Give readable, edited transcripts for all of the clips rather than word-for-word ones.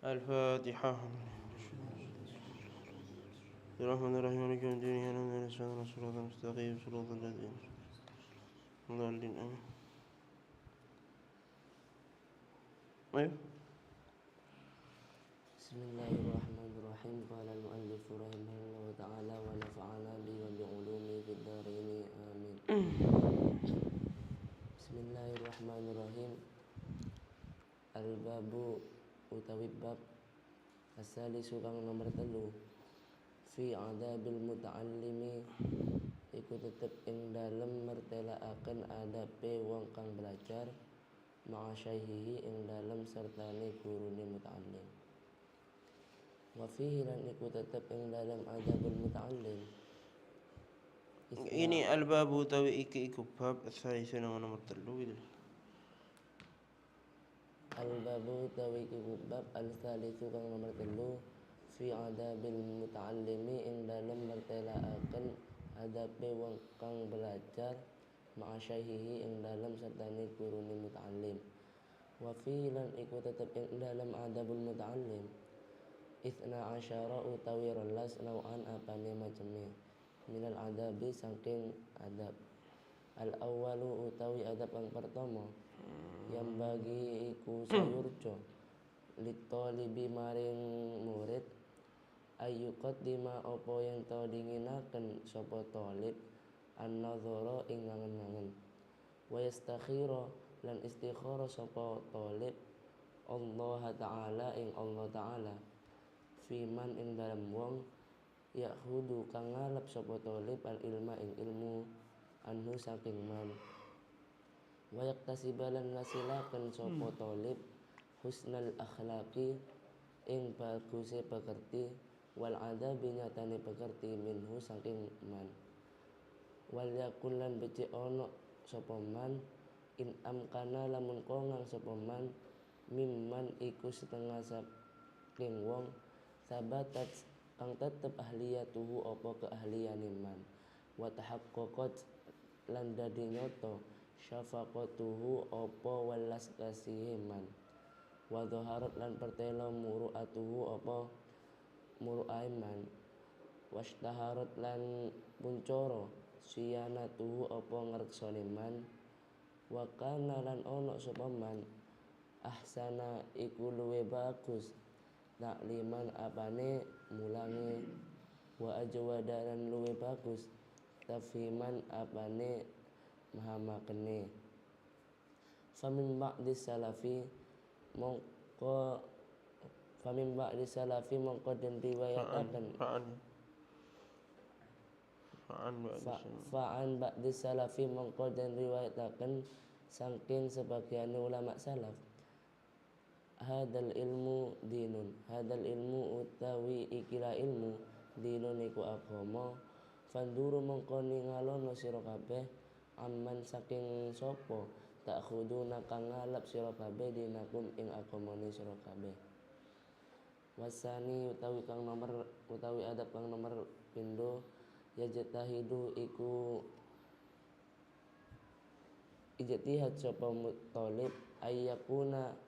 الفاتحة. الرحمن الرحيم مالك يوم الدين إياك نعبد وإياك نستعين اهدنا الصراط المستقيم صراط الذين ضالين آمين. أيوه. بسم الله الرحمن الرحيم. قال المؤلف رحمه الله تعالى ونفعنا به وبعلومه في الدارين آمين. Bismillahirrahmanirrahim. Al-babu utawi bab asalisu kang nomor 3 fi adabil muta'allimi iku tetep ing dalem mertelaaken adabe wong kang belajar ma'a syaihihi ing dalem sertane gurune muta'allim. Wa fihi lan iku tetep ing dalem adabul muta'allim. Ini al-babu utawi iki bab asalisu nomor 3 gitu. Al-babu utawi iku bab al-salisu kang nomor 3 fi adabil muta'allimi ing dalem mertelaaken adabe wong kang belajar ma'a syaihihi ing dalem sertane gurune muta'allim. Wa fi lan iku tetep ing dalem adabul muta'allim Itsna asyara utawi 12 nau'an apane maceme minal adabi saking adab. Al-awwalu utawi adab kang pertama yang bagi iku sayurjo litolibi maring murid ayyuqat dima opo yang tau dinginaken sopo tolib an-nadhara ing ngangen-ngangen wa yastakhira lan istikhara sopo tolib Allah Ta'ala ing Allah Ta'ala fiman ing dalam wong yakhudu kang ngalap sopo tolib al ilma ing ilmu anhu saking man wa yaktasibalan ngasilaken sopo tolib husnal akhlaqi ing baguse pekerti wal adabi nyatane pekerti minhu saking man wal yakun lan becik ono sopo man in amkana lamun kongang sopo man mimman iku setengah saking wong sabatat kang tetep ahliyatuhu opo keahliyane man wa tahaqqaqat lan dadi nyoto syafaqatuhu opo welas kasihe man wa dhaharat lan pertelo muru'atuhu opo muru'ae man washtaharat lan puncoro siyanatuhu opo ngreksone man wa kana lan ono sapa man ahsana iku luwe bagus takliman apane mulangi wa ajwada lan luwe bagus tafhiman apane mahamakene. Famin ba'di salafi mongko den riwayataken fa'an ba'di salafi mongko den riwayataken saking sebagian ulama salaf hadal ilmu dinun hadal ilmu utawi ikilah ilmu dinun iku agama fanduru mongko ningalono sira kabeh amman saking sapa takhuduna kang ngalap sira kabeh dinakum ing agamane sira kabeh. Wasani utawi adab kang nomor pindho yajtahidu iku ijtihad sapa muthalib ayyakuna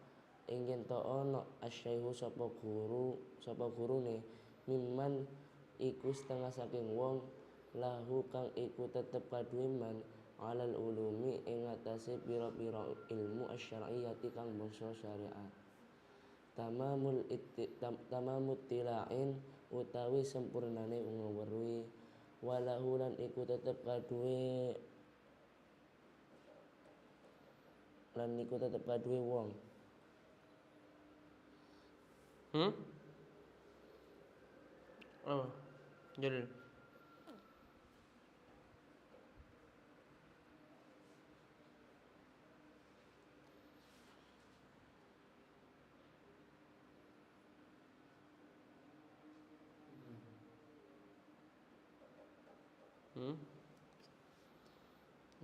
ing to ana asyaihu sapa gurune mimman iku setengah saking wong lahu kang iku tetep kaduwe man alal ulumi ing atase pira-pira ilmu asy-syar'iyyati kang bangsa syariat. Tamamut tila'in utawi sempurnane ngweruhi walahu lan iku tetep kaduwe wong Oh, Jalil.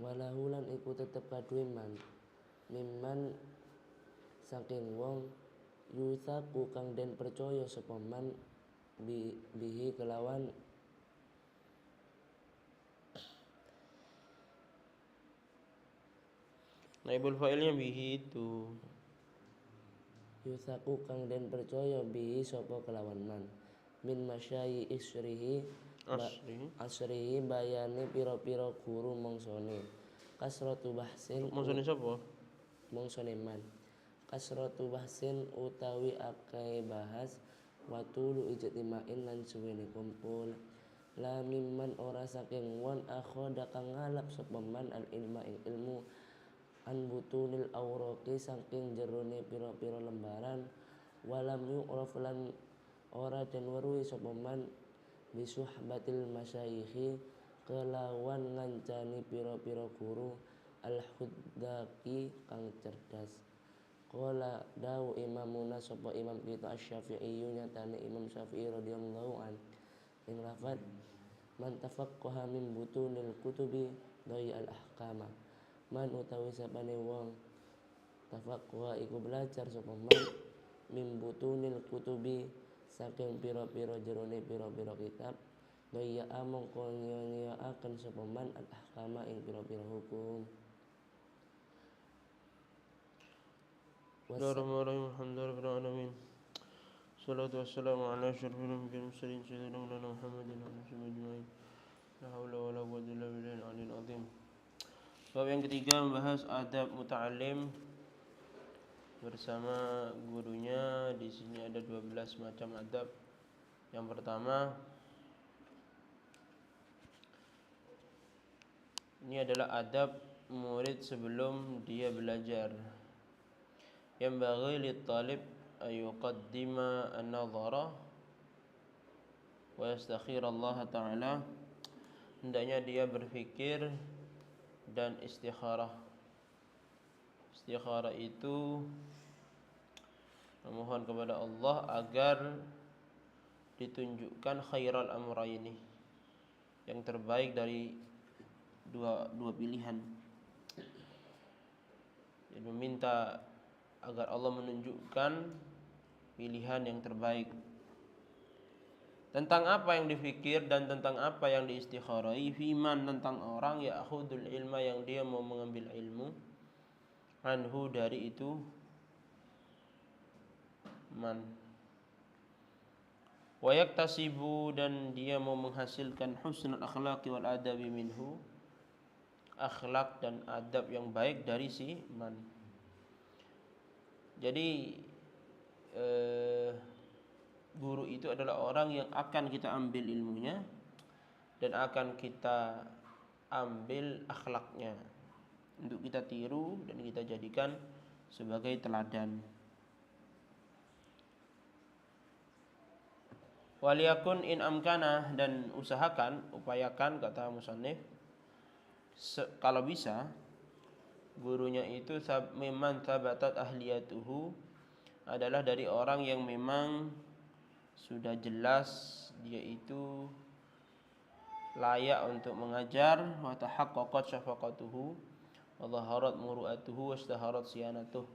walahu lan iku tetep kaduwe man mimman saking wong yusaku kang den percaya sapa man bihi kelawan Naibul fa'ilnya bihi itu. yusaku kang den percaya bihi sapa kelawan man min masyayi isrihi asrihi bayane pira-pira guru mongsone kasratu bahsin Maksudnya siapa? mongsone man kasratu bahsin utawi akeh bahas watulu ijtimain lan suwene kumpul la mimman ora saking won akhoda kang ngalap sapa man al ilma ing ilmu an butunil awraqi saking jerone pira-pira lembaran walam yu'raf lan ora den weruhi sapa man bisuhbatil masyayikhi kelawan ngancani pira-pira guru al huddaqi kang cerdas qala dawu imamuna sapa imam kita asy-Syafi'i nyatane Imam Syafi'i radhiyallahu an ing lafad man tafaqqaha min butunil kutubi dai al ahkama man utawi sapane wong tafaqqaha iku belajar sapa man min butunil kutubi saking pira-pira jerone pira-pira kitab daya among konya akan sapa man al ahkama ing pira-pira hukum. Bismillahirrahmanirrahim. Alhamdulillahirabbil alamin. Salatu wassalamu ala asyrafil anbiya'i wal mursalin sayyidina Muhammadin wa alihi ajma'in. La haula wala quwwata illa billahil aliyyil azim. Bab yang ketiga membahas adab muta'allim bersama gurunya. Di sini ada 12 macam adab. Yang pertama, ini adalah adab murid sebelum dia belajar. Yang bagi lit-talib ayuqaddima an-nadhara wa yastakhir Allah Ta'ala. Hendaknya dia berfikir dan istikharah. Istikharah itu memohon kepada Allah agar ditunjukkan khairal amrayni, yang terbaik dari dua pilihan. Jadi meminta agar Allah menunjukkan pilihan yang terbaik. Tentang apa yang difikir dan tentang apa yang diistikharai, fiman tentang orang ya'khudul ilma yang dia mau mengambil ilmu, anhu dari itu man, wa yaktasibu dan dia mau menghasilkan husnul akhlaqi wal adabi minhu, akhlak dan adab yang baik dari si man. Jadi guru itu adalah orang yang akan kita ambil ilmunya dan akan kita ambil akhlaknya untuk kita tiru dan kita jadikan sebagai teladan. Waliyakun in amkana, dan usahakan, upayakan, kata musannif, kalau bisa gurunya itu memang tabatat ahliyatuhu, adalah dari orang yang memang sudah jelas dia itu layak untuk mengajar, wa tahaqqaqat syafaqatuhu wa dhaharat muru'atuhu wa istaharat siyanatuh.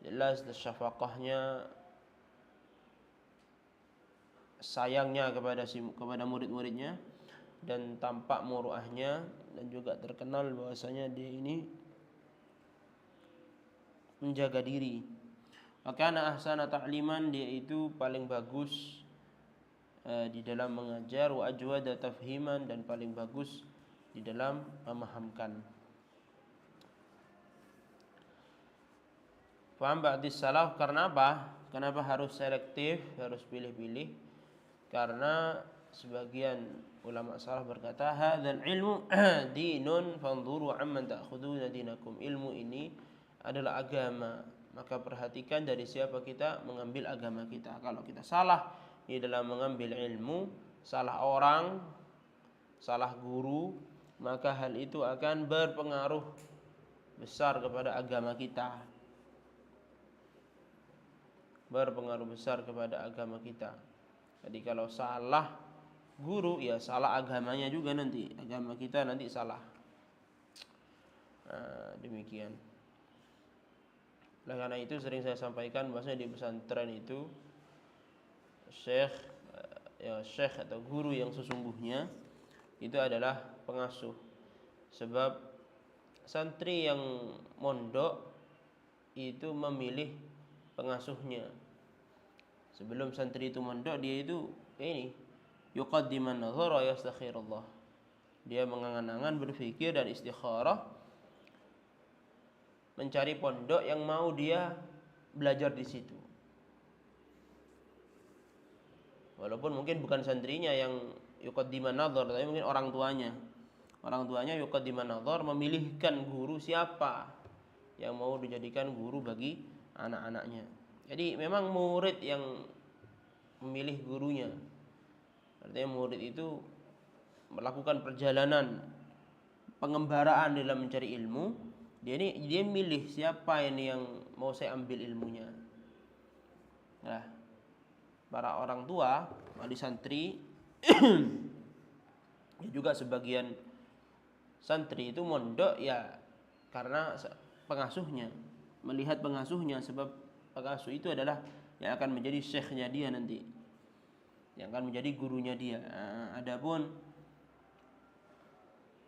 Jelas syafaqahnya, sayangnya kepada murid-muridnya, dan tampak muruahnya, dan juga terkenal bahwasanya dia ini menjaga diri. Makana ahsana ta'liman, dia itu paling bagus di dalam mengajar, wa ajwada tafhiman, dan paling bagus di dalam memahamkan. Faham ba'dis salaf, karena apa? Kenapa harus selektif, harus pilih-pilih? Karena sebagian ulama salaf berkata, hadzal ilmu dinun fanzuru amman ta'khuduna dinakum. Ilmu ini adalah agama, maka perhatikan dari siapa kita mengambil agama kita. Kalau kita salah di dalam mengambil ilmu, salah orang, salah guru, maka hal itu akan berpengaruh besar kepada agama kita. Berpengaruh besar kepada agama kita. Jadi kalau salah guru, ya salah agamanya juga nanti. Agama kita nanti salah. Demikian. Oleh karena itu sering saya sampaikan bahwasanya di pesantren itu syekh atau guru yang sesungguhnya itu adalah pengasuh. Sebab santri yang mondok itu memilih pengasuhnya. Sebelum santri itu mondok, dia itu ini yuqaddiman nazar wa yastakhirullah. Dia mengangan-angan, berpikir dan istikharah mencari pondok yang mau dia belajar di situ. Walaupun mungkin bukan santrinya yang yuqaddiman nazar, tapi mungkin orang tuanya. Orang tuanya yuqaddiman nazar, memilihkan guru siapa yang mau dijadikan guru bagi anak-anaknya. Jadi memang murid yang memilih gurunya. Artinya murid itu melakukan perjalanan pengembaraan dalam mencari ilmu. Dia milih siapa ini yang mau saya ambil ilmunya. Nah, para orang tua, wali santri, ya juga sebagian santri itu mondok ya karena pengasuhnya, melihat pengasuhnya, sebab pengasuh itu adalah yang akan menjadi syekhnya dia nanti, yang akan menjadi gurunya dia. Nah, adapun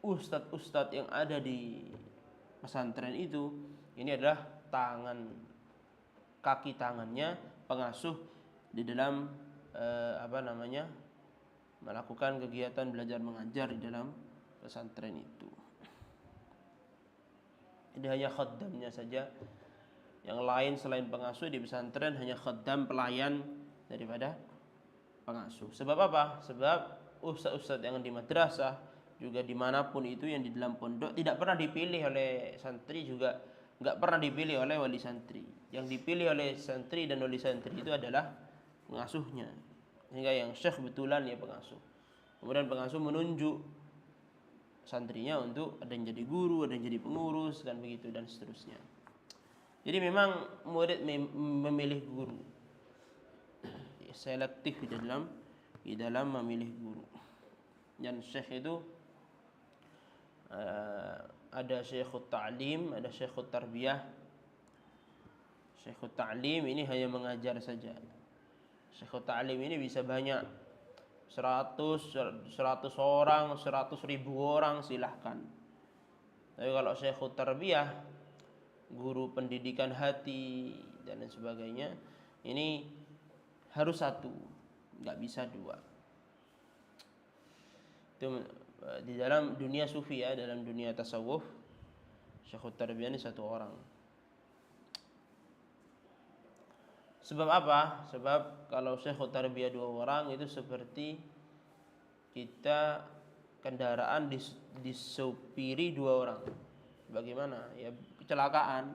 ustadz-ustadz yang ada di pesantren itu, ini adalah kaki tangannya pengasuh di dalam melakukan kegiatan belajar mengajar di dalam pesantren itu. Jadi hanya khaddamnya saja, yang lain selain pengasuh di pesantren hanya khaddam, pelayan daripada pengasuh. Sebab apa? Sebab ustadz-ustadz yang di madrasah juga dimanapun itu, yang di dalam pondok, tidak pernah dipilih oleh santri, juga nggak pernah dipilih oleh wali santri. Yang dipilih oleh santri dan wali santri itu adalah pengasuhnya. Sehingga yang syekh betulan ya pengasuh. Kemudian pengasuh menunjuk santrinya untuk ada yang jadi guru, ada yang jadi pengurus, dan begitu dan seterusnya. Jadi memang murid memilih guru, selektif di dalam memilih guru. Dan syekh itu ada syekhut ta'lim, ada syekhut tarbiyah. Syekhut ta'lim ini hanya mengajar saja. Syekhut ta'lim ini bisa banyak, 100 orang, 100.000 orang silahkan. Tapi kalau syekhut tarbiyah, guru pendidikan hati dan lain sebagainya, ini harus satu, nggak bisa dua. Itu di dalam dunia sufi ya, dalam dunia tasawuf, syekhut tarbiyah ini satu orang. Sebab apa? Sebab kalau syekhut tarbiyah 2 orang itu seperti kita kendaraan disupiri 2 orang. Bagaimana? Ya kecelakaan.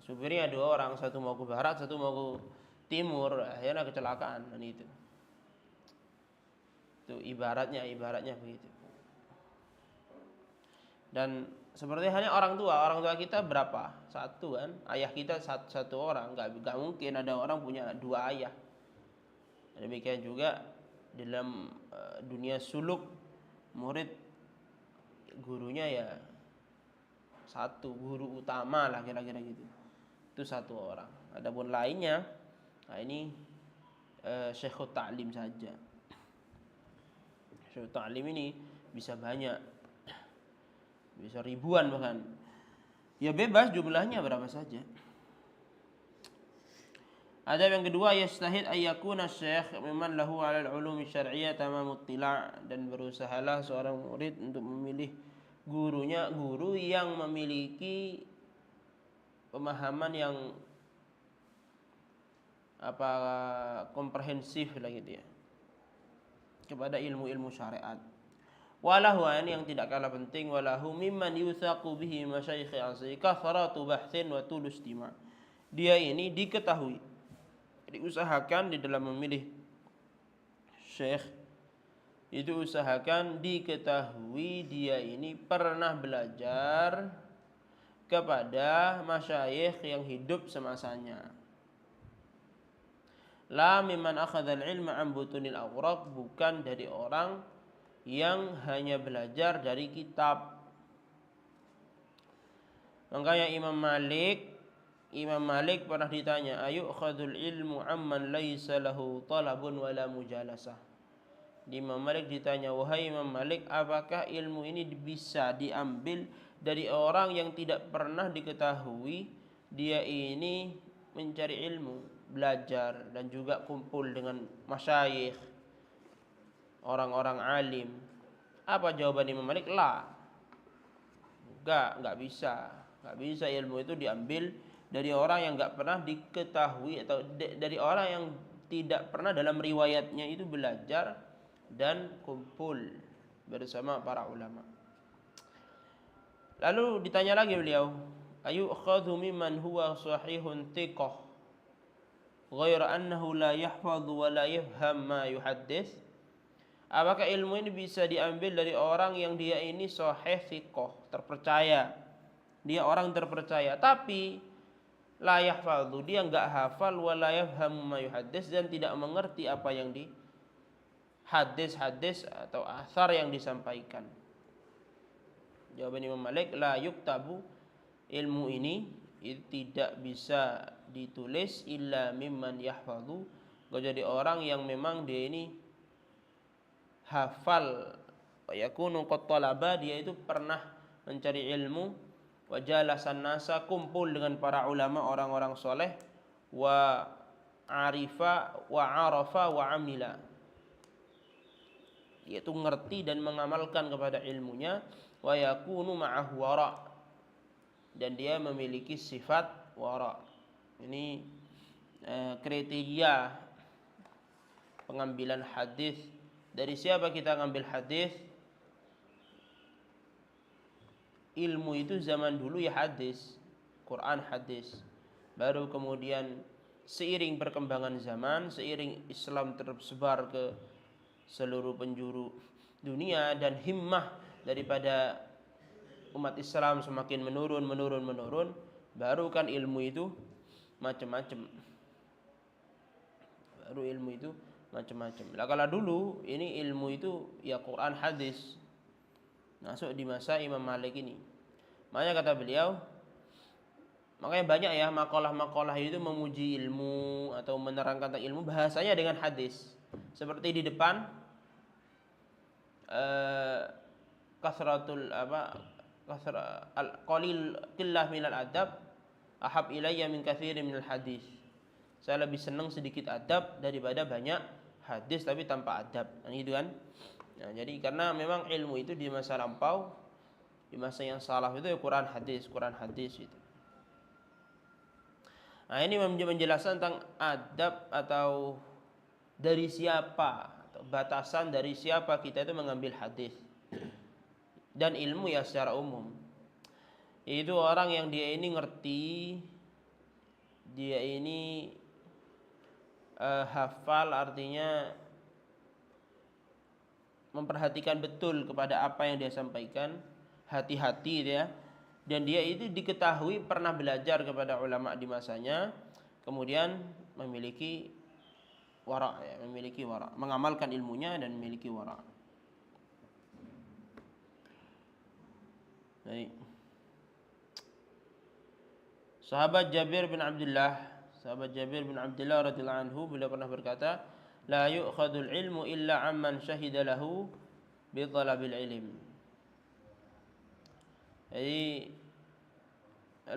Supirnya 2 orang, satu mau ke barat, satu mau ke timur, akhirnya kecelakaan. Dan itu ibaratnya begitu. Dan seperti hanya orang tua kita berapa? Satu kan? Ayah kita satu orang, nggak mungkin ada orang punya 2 ayah. Demikian juga dalam dunia suluk, murid gurunya ya satu, guru utama lah kira-kira gitu. Itu 1 orang. Adapun lainnya, nah ini syekhut ta'lim saja. Syekhut ta'lim ini bisa banyak, bisa ribuan bahkan. Ya bebas jumlahnya berapa saja. Ada yang kedua, yastahid ayyakuna syekh mimman lahu 'ala al-'ulum syar'iyyah tamamut tila', dan berusahalah seorang murid untuk memilih gurunya guru yang memiliki pemahaman yang komprehensif lah gitu ya, kepada ilmu-ilmu syariat. Walahu, ini yang tidak kalah penting, walahu mimman yuthaqu bihi masyayikh asri kathratu bahthin wa tulus istima'. Dia ini diketahui, diusahakan di dalam memilih syekh itu, usahakan diketahui dia ini pernah belajar kepada masyayikh yang hidup semasanya. La mimman akhadha al-ilma an butunil awraq, bukan dari orang yang hanya belajar dari kitab. Makanya Imam Malik pernah ditanya, ayukhadul ilmu amman laisa lahu talabun wala mujalasah. Imam Malik ditanya, wahai Imam Malik, apakah ilmu ini bisa diambil dari orang yang tidak pernah diketahui dia ini mencari ilmu, belajar dan juga kumpul dengan masyayikh, orang-orang alim. Apa jawaban Imam Malik? La. Enggak bisa. Enggak bisa ilmu itu diambil dari orang yang enggak pernah diketahui atau dari orang yang tidak pernah dalam riwayatnya itu belajar dan kumpul bersama para ulama. Lalu ditanya lagi beliau, ayukhadhu mimman huwa sahihun thiqah ghaira annahu la yahfadhu wa la yafham ma yuhaddits? Apakah ilmu ini bisa diambil dari orang yang dia ini sahih thiqah, terpercaya. Dia orang terpercaya, tapi la yahfadhu, dia enggak hafal, wa la yafham ma yuhaddits, dan tidak mengerti apa yang di hadis-hadis atau asar yang disampaikan. Jawaban Imam Malik, la yuktabu, ilmu ini itu tidak bisa ditulis illa mimman yahfadhu, jadi orang yang memang dia ini hafal, yakunu qad talaba, dia itu pernah mencari ilmu, wa jalasan nasa, kumpul dengan para ulama orang-orang soleh, wa arifa wa arafa wa amila, yaitu ngerti dan mengamalkan kepada ilmunya, wa yakunu ma'ahu wara, dan dia memiliki sifat wara. Ini kriteria pengambilan hadis. Dari siapa kita ngambil hadis? Ilmu itu zaman dulu ya hadis, Quran hadis. Baru kemudian seiring perkembangan zaman, seiring Islam tersebar ke seluruh penjuru dunia dan himmah daripada umat Islam semakin menurun, baru kan ilmu itu macam-macam. Lah kalau dulu ini ilmu itu ya Quran hadis, masuk di masa Imam Malik ini. Makanya kata beliau, makanya banyak ya makalah-makalah itu memuji ilmu atau menerangkan tentang ilmu, bahasanya dengan hadis. Seperti di depan kasratul qalil qillah minal adab ahab ilayya min katsirin minal hadis. Saya lebih senang sedikit adab daripada banyak hadis tapi tanpa adab. Nah, gitu kan? Nah, jadi karena memang ilmu itu di masa lampau, di masa yang salaf itu ya Quran hadis itu. Nah, ini menjelaskan tentang adab atau dari siapa atau batasan dari siapa kita itu mengambil hadis. Dan ilmu ya secara umum. Itu orang yang dia ini ngerti, dia ini hafal, artinya memperhatikan betul kepada apa yang dia sampaikan, hati-hati dia, dan dia itu diketahui pernah belajar kepada ulama di masanya, kemudian memiliki wara, mengamalkan ilmunya dan memiliki wara. Baik. Sahabat Jabir bin Abdullah radhiyallahu anhu, beliau pernah berkata, la yu'khadul ilmu illa amman syahida lahu bi talabil ilm. Jadi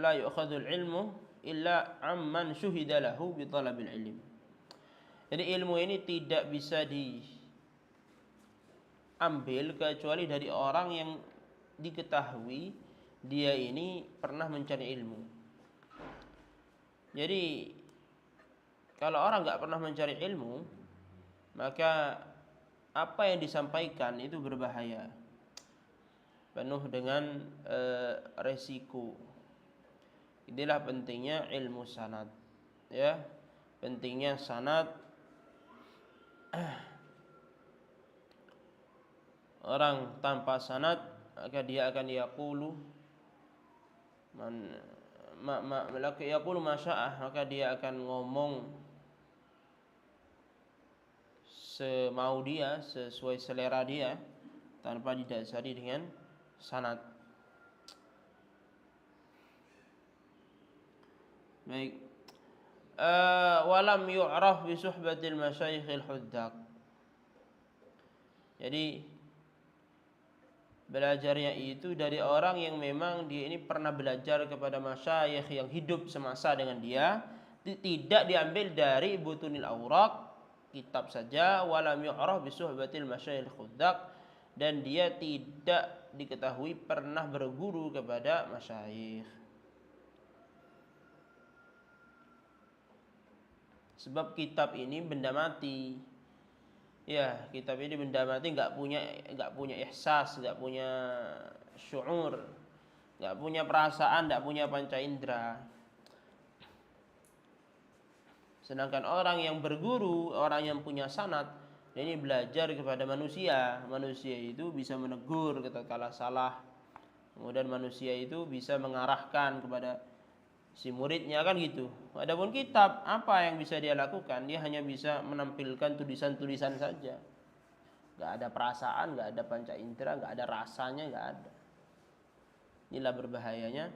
la yu'khadul ilmu illa amman syuhida lahu bi talabil ilm. Jadi ilmu ini tidak bisa diambil kecuali dari orang yang diketahui dia ini pernah mencari ilmu. Jadi kalau orang nggak pernah mencari ilmu, maka apa yang disampaikan itu berbahaya, penuh dengan resiko. Inilah pentingnya ilmu sanad, ya, pentingnya sanad. Orang tanpa sanad maka dia akan yaqulu yaqulu masya'ah, maka dia akan ngomong semau dia, sesuai selera dia, tanpa didasari dengan sanad. Baik. Walam yu'raf bi suhbatil masyayikhil huddaq. Jadi belajarnya itu dari orang yang memang dia ini pernah belajar kepada masyayikh yang hidup semasa dengan dia, tidak diambil dari butunil awraq, kitab saja, walam yu'raf bi suhbatil masyayikh khuddaq, dan dia tidak diketahui pernah berguru kepada masyayikh. Sebab kitab ini benda mati. Ya, kitab ini benda mati, nggak punya ihsas, nggak punya syuur, nggak punya perasaan, nggak punya panca indera. Sedangkan orang yang berguru, orang yang punya sanad, ini belajar kepada manusia. Manusia itu bisa menegur ketika salah. Kemudian manusia itu bisa mengarahkan kepada si muridnya, kan gitu. Adapun kitab, apa yang bisa dia lakukan? Dia hanya bisa menampilkan tulisan-tulisan saja. Gak ada perasaan, gak ada panca indera, gak ada rasanya, gak ada. Inilah berbahayanya.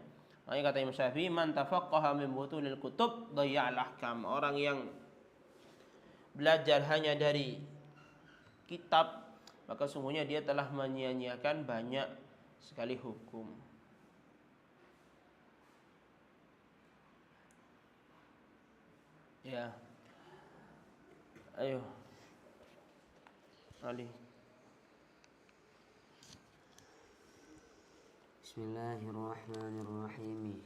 Makanya kata Imam Syafi'i, man tafaqqaha min butunil kutub dhayya'al ahkam. Orang yang belajar hanya dari kitab, maka sungguhnya dia telah menyia-nyiakan banyak sekali hukum. Ya. Ayo. Ali. Bismillahirrahmanirrahim.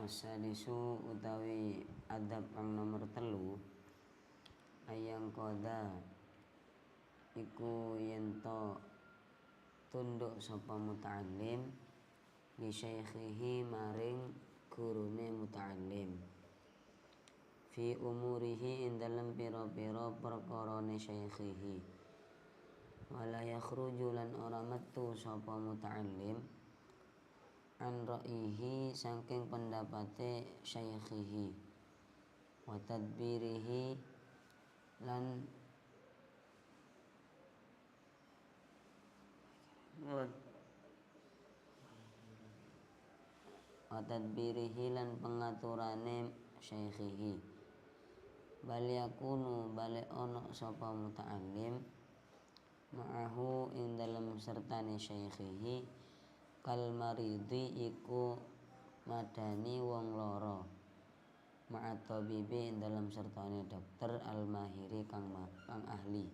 Wasadisu utawi adab kang nomor 3, ayang koda iku yento tunduk sapa muta'allim li syaikhihi maring gurune muta'allim fi umurihi ing dalem pira-pira perkarane syaikhihi. Wala yakhruju lan ora metu sapa muta'allim an ra'ihi saking pendapate syaikhihi wa tadbirihi lan pengaturane syaikhihi. Bal yakunu bale ono sapa muta'allim ma'ahu ing dalam sertane syaikhihi kal maridi iku madani wong loro ma'at tabibi ing dalam sertane dokter al mahiri kang ahli.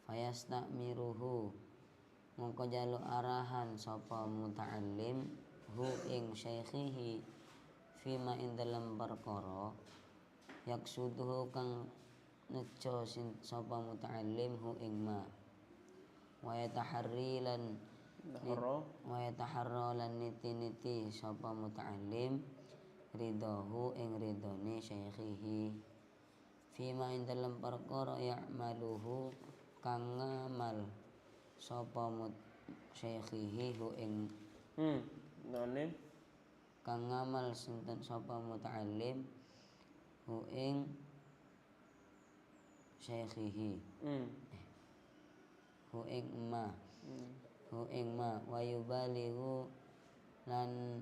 Fayastamiruhu mongko jaluk arahan sapa muta'allim hu ing syaikhihi fima ing dalam perkara yaksuduhu kang nejo sapa muta'allim hu ing ma wa yataharra lan niti sapa muta'allim ridahu ing ridone syaikhihi fima ing dalam perkara ya'maluhu kang ngamal sapa syaikhihi hu ing kang ngamal sinten sapa muta'allim hu ing syaikhihi hu ing ma wa yubalihu lan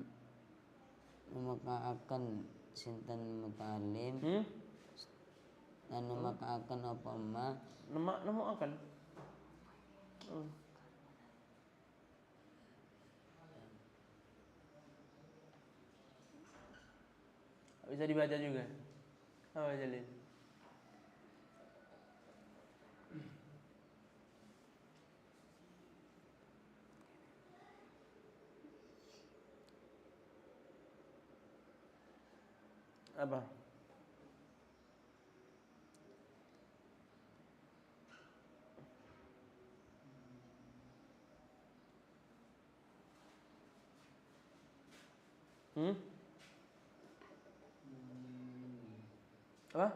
memakaaken sinten muta'allim lan memakaaken apa ma nemakaken bisa dibaca juga. Apa Jalil? Apa? Apa?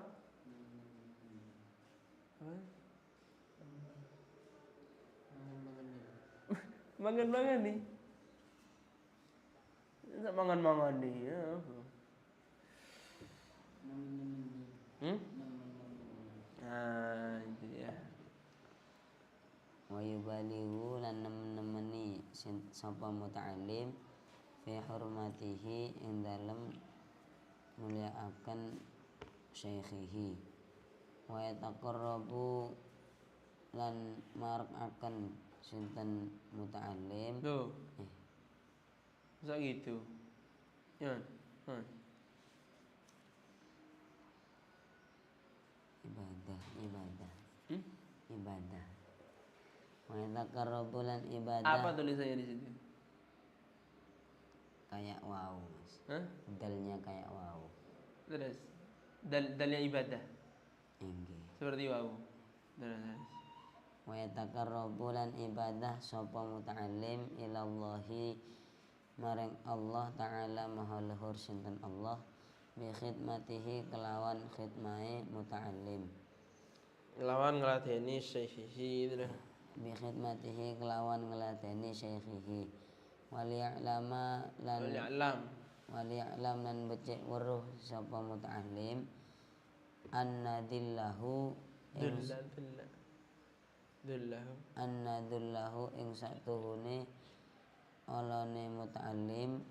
Mangan-mangan nih. Mangan-mangan nih. Ya. Nah, itu ya. Wa yubalihu lan nemeni sapa muta'allim fi hurmatihi ing dalem mulyakaken syaikhihi wa yataqarrabu lan marakaken sinten muta'allim Tuh. Masa gitu. Ya. ibadah Hmm? ibadah wa yataqarrabu lan Apa ibadah tulisannya di situ? kayak wow Mas. Hah? Dalnya kayak wow. Terus dalnya ibadah Inggih. seperti wau. Terus. Wa yataqarrabu lan ibadah sapa muta'allim ilallahi maring Allah taala maha luhur sinten Allah bi khidmatihi kelawan khidmai muta'allim. Lawan ngelateni syekhihi terus. Bi khidmatihi kelawan ngladeni syekhihi. Waliya'lama lan Alam. waliya'lam lan becik weruh sapa muta'allim anna dillahu ing Dullahu. anna dullahu ing satuhune olone muta'allim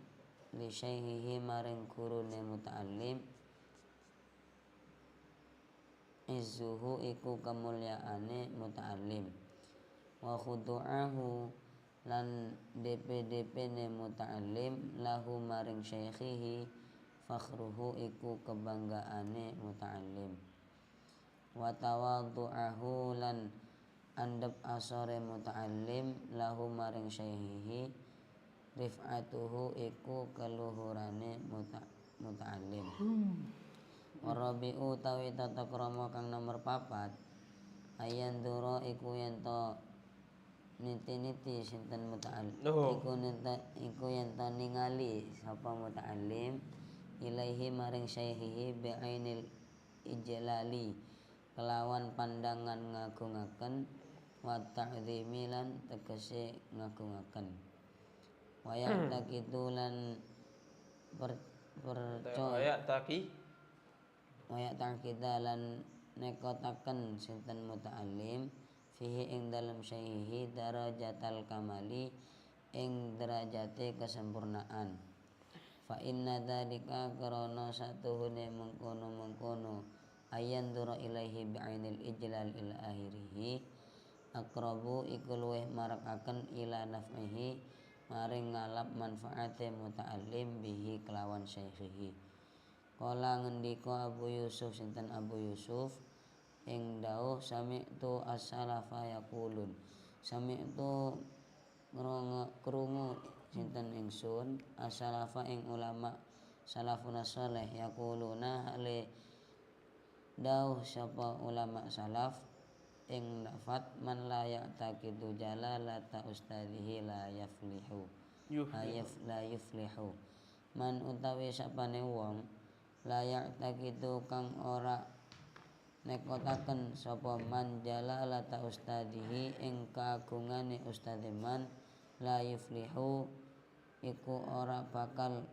li syaihihi maring gurune muta'allim izzuhu iku kemulyaane muta'allim wa khudu'ahu lan DP-DP-ne muta'allim lahu maring syaikhihi fakhruhu iku kebanggaane muta'allim wa tawadhu'ahu lan andep asore muta'allim lahu maring syaikhihi rif'atuhu iku keluhurane muta'allim warabi'u tawi tata krama kang nomor 4 ayan dura iku yento niti-niti sinten muta'allim iku yento ningali sapa muta'allim ilaihi maring syaihihi bi'ainil ijlali kelawan pandangan ngagungaken wa ta'zimi lan tegese ngagungaken wa ya'taqidu lan percaya wa ya'taqidalan nekotaken sinten muta'allim fihi ing dalem syaihi darajatal kamali ing derajate kesempurnaan fa inna dzalika karana satuhune mengkono ayan dura ilaihi bi'ainil ijlal ila akhirih aqrabu iku luweh marakaken ila naf'ihi maring ngalap manfaate muta'allim bihi kelawan syaihihi kala ngendika Abu Yusuf sinten Abu Yusuf ing dawuh sami'tu as-salafa yaqulun sami'tu krungu sinten ingsun as-salafa ing ulama salafun saleh yaquluna hale dawuh sapa ulama salaf ing lafat man la ya'taqidu jalalata ustadihi la yuflihu man utawi sapane wong la ya'taqidu kang ora nekotaken sapa man jalalata ustadihi ing kaagungane ustade man la yuflihu iku ora bakal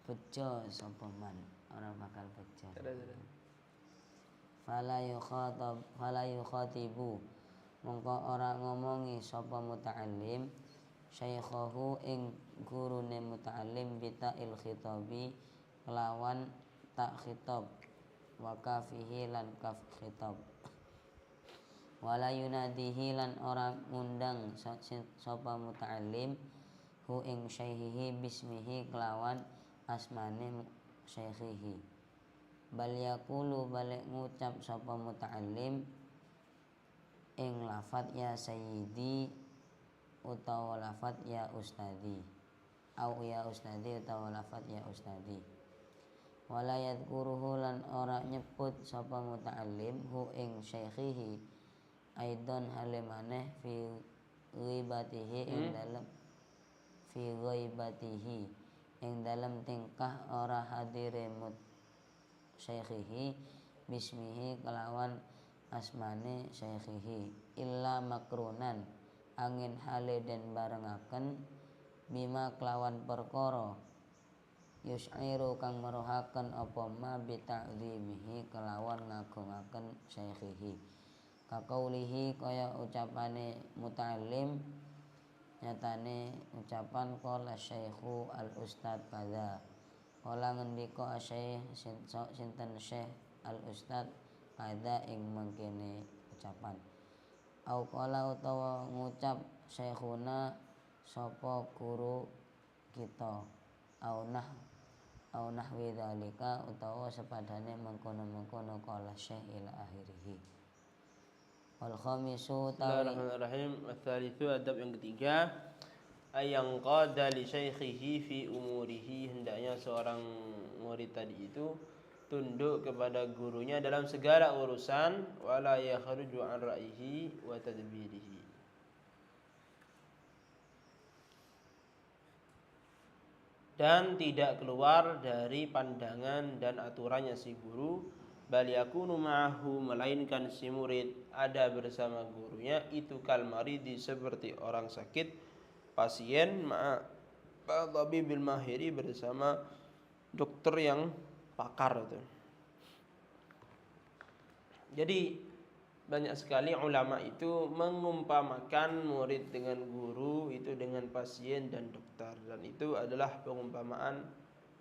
bejo sapa man ora bakal bejo fala yukhatibu mongko ora ngomongi sapa muta'allim syaikhahu ing gurune muta'allim bita'il khitabi kelawan tak khitab wa kafihi lan kaf khitab wala yunadihi lan ora ngundang sapa muta'allim hu ing syaihihi bismihi kelawan asmane syaihihi bal yaqulu balik ngucap sapa muta'allim ing lafat ya sayyidi utawa lafat ya ustadi au ya ustadi utawa lafat ya ustadi wala yadhkuruhu lan ora nyebut sapa muta'allim hu ing syaikhihi aidon halimane fi ghibatihi ing dalem fi ghaibatihi ing dalem tingkah ora hadire syaikhihi bismihi kelawan asmane syaikhihi illa makrunan angin hale den barengaken bima kelawan perkara yus'iru kang meruhaken apa ma bi ta'zimihi kelawan ngagungaken syaikhihi kakaulihi kaya ucapane muta'allim nyatane ucapan qala syaikhu al ustad kadza kala ngendika asyaikh sinten syekh al ustad kadza ing mangkene ucapan au qala utawa ngucap syekhuna sapa guru kita au au nahwi dzalika utawa sepadane mengkono-mengkono qala syekh ila akhirih. Wal khamisu tawi Bismillahirrahmanirrahim. Ats-tsalitsu, adab yang ketiga, ayang qada li syaikhihi fi umurihi, hendaknya seorang murid tadi itu tunduk kepada gurunya dalam segala urusan, wala yakhruju an ra'yihi wa tadbirihi, dan tidak keluar dari pandangan dan aturannya si guru, bal yakunu ma'ahu, melainkan si murid ada bersama gurunya itu kal maridi, seperti orang sakit, pasien, ma'a tabibil mahiri, bersama dokter yang pakar itu. Jadi banyak sekali ulama itu mengumpamakan murid dengan guru itu dengan pasien dan dokter, dan itu adalah pengumpamaan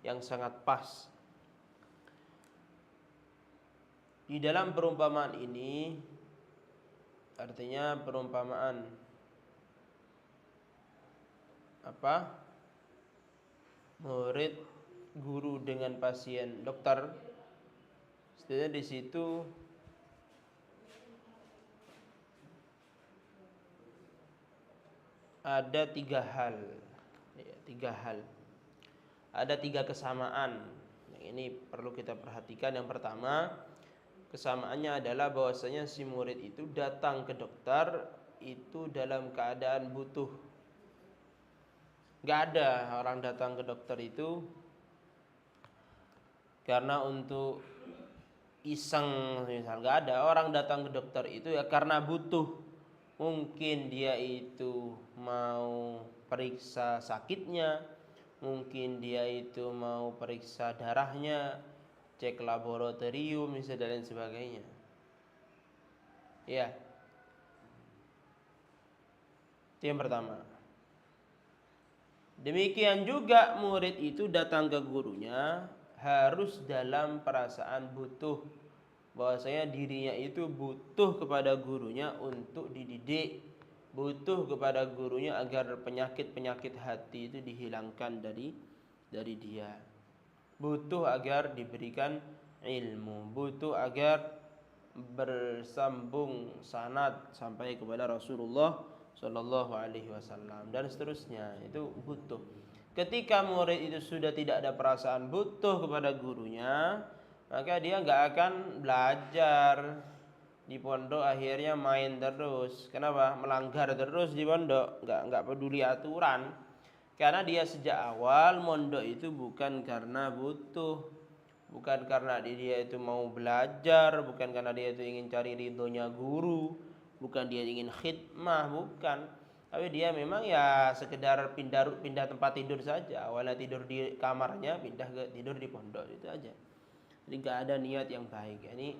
yang sangat pas. Di dalam perumpamaan ini, artinya perumpamaan apa? Murid guru dengan pasien dokter. Setidaknya di situ ada tiga hal, ada tiga kesamaan yang ini perlu kita perhatikan. Yang pertama, kesamaannya adalah bahwasanya si murid itu datang ke dokter itu dalam keadaan butuh. Gak ada orang datang ke dokter itu karena untuk iseng misal, gak ada orang datang ke dokter itu ya karena butuh. Mungkin dia itu mau periksa sakitnya, mungkin dia itu mau periksa darahnya, cek laboratorium misalnya, dan lain sebagainya. Ya, itu yang pertama. Demikian juga murid itu datang ke gurunya harus dalam perasaan butuh, bahwasanya dirinya itu butuh kepada gurunya untuk dididik, butuh kepada gurunya agar penyakit-penyakit hati itu dihilangkan dari dia, butuh agar diberikan ilmu, butuh agar bersambung sanad sampai kepada Rasulullah Shallallahu Alaihi Wasallam dan seterusnya. Itu butuh. Ketika murid itu sudah tidak ada perasaan butuh kepada gurunya, maka dia nggak akan belajar di pondok, akhirnya main terus. Kenapa? Melanggar terus di pondok, nggak peduli aturan. Karena dia sejak awal mondok itu bukan karena butuh, bukan karena dia itu mau belajar, bukan karena dia itu ingin cari ridhonya guru, bukan dia ingin khidmah, bukan. Tapi dia memang ya sekedar pindah tempat tidur saja. Awalnya tidur di kamarnya, pindah ke tidur di pondok, itu aja. Jadi nggak ada niat yang baik. Ini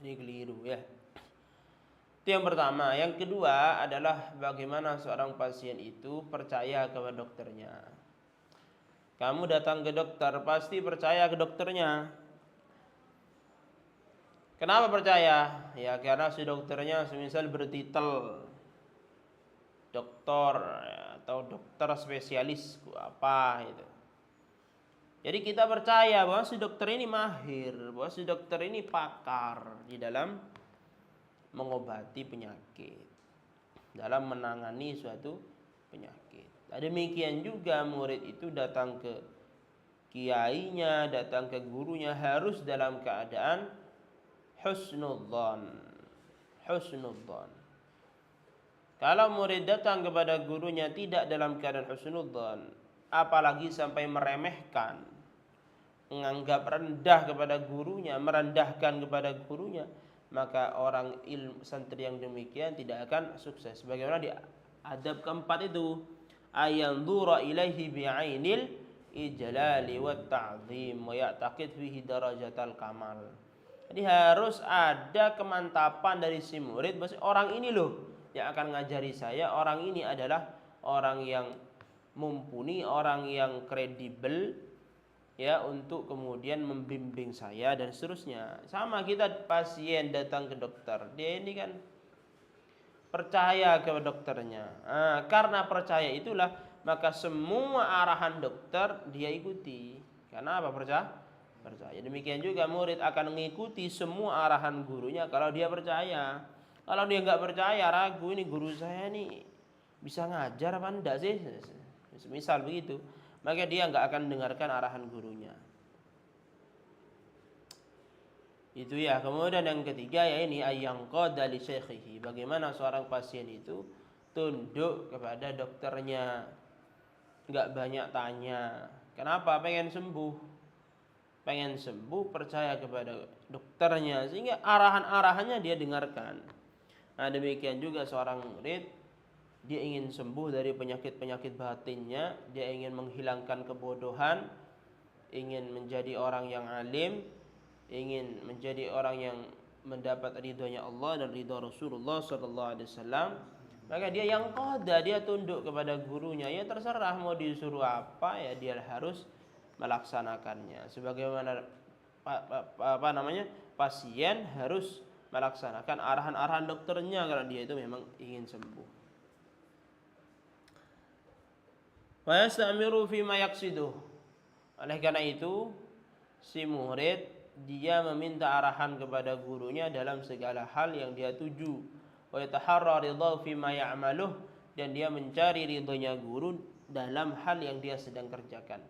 keliru ya. Itu yang pertama. Yang kedua adalah bagaimana seorang pasien itu percaya kepada dokternya. Kamu datang ke dokter pasti percaya ke dokternya. Kenapa percaya? Ya karena si dokternya semisal bertitel doktor atau dokter spesialis apa itu. Jadi kita percaya bahwa si dokter ini mahir, bahwa si dokter ini pakar di dalam mengobati penyakit, dalam menangani suatu penyakit. Demikian juga murid itu datang ke kiainya, datang ke gurunya harus dalam keadaan husnudzon. Kalau murid datang kepada gurunya tidak dalam keadaan husnudzon, apalagi sampai meremehkan, menganggap rendah kepada gurunya, merendahkan kepada gurunya, maka orang santri yang demikian tidak akan sukses. Bagaimana di adab keempat itu, ayanzura ilaihi bi'ainil ijlali wat ta'zim wa ya'taqid fihi darajatal kamal. Jadi harus ada kemantapan dari si murid, bahwa orang ini loh yang akan ngajari saya, orang ini adalah orang yang mumpuni, orang yang kredibel ya untuk kemudian membimbing saya dan seterusnya. Sama kita pasien datang ke dokter, dia ini kan percaya kepada dokternya. Karena percaya itulah maka semua arahan dokter dia ikuti. Karena apa? Percaya. Demikian juga murid akan mengikuti semua arahan gurunya kalau dia percaya. Kalau dia nggak percaya, ragu, ini guru saya nih bisa ngajar apa enggak sih? Misal begitu, maka dia nggak akan dengarkan arahan gurunya. Itu ya. Kemudian yang ketiga ya ini ayyangqada li syaikhihi. Bagaimana seorang pasien itu tunduk kepada dokternya, nggak banyak tanya. Kenapa? Pengen sembuh, percaya kepada dokternya sehingga arahan-arahannya dia dengarkan. Nah, demikian juga seorang murid, dia ingin sembuh dari penyakit-penyakit batinnya, dia ingin menghilangkan kebodohan, ingin menjadi orang yang alim, ingin menjadi orang yang mendapat ridhonya Allah dan ridho Rasulullah SAW, maka dia yang qada, dia tunduk kepada gurunya. Ya terserah mau disuruh apa, ya dia harus melaksanakannya. Sebagaimana pasien harus melaksanakan arahan-arahan dokternya kalau dia itu memang ingin sembuh. Wa yastamiru fi ma yaqsiduh. Oleh karena itu, si murid dia meminta arahan kepada gurunya dalam segala hal yang dia tuju. Wa yataharra ridha fi ma ya'maluh, dan dia mencari ridhonya guru dalam hal yang dia sedang kerjakan.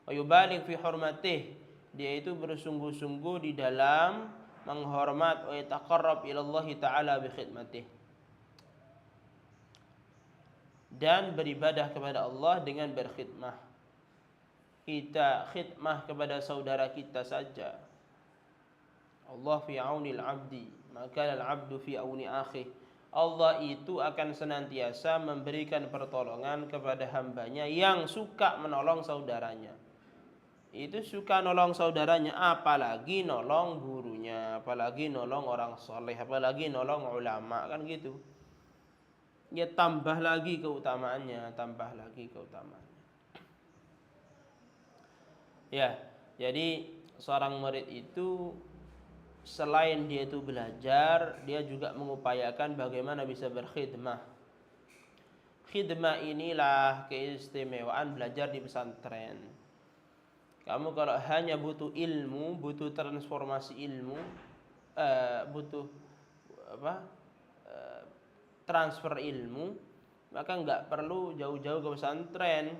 Wa yubaligh fi hurmatih, dia itu bersungguh-sungguh di dalam menghormat, wa yataqarrab ila Allah taala bi khidmatih, dan beribadah kepada Allah dengan berkhidmah. Kita khidmah kepada saudara kita saja. Allah fi aunil abdi, maka al-abdu fi auni akhi. Allah itu akan senantiasa memberikan pertolongan kepada hambanya yang suka menolong saudaranya. Itu suka nolong saudaranya, apalagi nolong gurunya, apalagi nolong orang soleh, apalagi nolong ulama, kan gitu. Ya tambah lagi keutamaannya. Ya, jadi seorang murid itu selain dia itu belajar, dia juga mengupayakan bagaimana bisa berkhidmah. Khidmah inilah keistimewaan belajar di pesantren. Kamu kalau hanya butuh ilmu, butuh transformasi ilmu, butuh transfer ilmu, maka nggak perlu jauh-jauh ke pesantren,